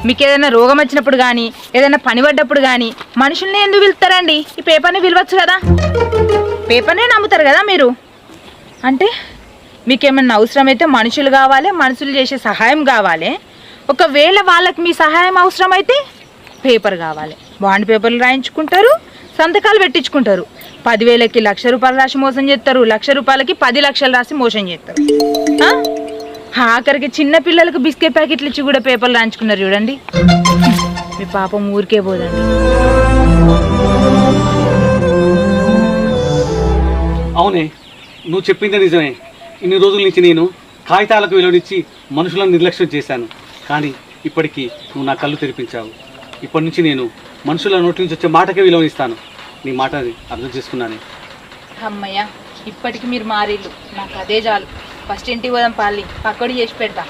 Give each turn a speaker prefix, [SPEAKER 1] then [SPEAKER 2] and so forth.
[SPEAKER 1] మీకు ఏదైనా రోగం వచ్చినప్పుడు కానీ ఏదైనా పని పడ్డప్పుడు కానీ మనుషుల్ని ఎందుకు పిలుస్తారండి? ఈ పేపర్ని పిలవచ్చు కదా, పేపర్నే నమ్ముతారు కదా మీరు. అంటే మీకేమన్నా అవసరమైతే మనుషులు కావాలి, మనుషులు చేసే సహాయం కావాలి. ఒకవేళ వాళ్ళకి మీ సహాయం అవసరమైతే పేపర్ కావాలి. బాండ్ పేపర్లు రాయించుకుంటారు, సంతకాలు పెట్టించుకుంటారు. 10,000కి ₹1,00,000 రాసి మోసం చేస్తారు, ₹1,00,000కి 10 లక్షలు రాసి మోసం చేస్తారు. ఆఖరికి చిన్న పిల్లలకు బిస్కెట్ ప్యాకెట్లు ఇచ్చి కూడా పేపర్లు రాయించుకున్నారు చూడండి. మీ పాపం ఊరికే పోదండి.
[SPEAKER 2] అవునే, నువ్వు చెప్పిందే నిజమే. ఇన్ని రోజుల నుంచి నేను కాగితాలకు విలువనిచ్చి మనుషులను నిర్లక్ష్యం చేశాను. కానీ ఇప్పటికీ నువ్వు నా కళ్ళు తెరిపించావు. ఇప్పటి నుంచి నేను మనుషుల నోటి నుంచి వచ్చే మాటకే విలువనిస్తాను. నీ మాటని అర్థం చేసుకున్నాను.
[SPEAKER 1] అమ్మయ్య, ఇప్పటికి మీరు మారిళ్ళు, నాకు అదే చాలు. ఫస్ట్ ఇంటికి పోదాం, పాలి పక్కడి చేసి పెడతా.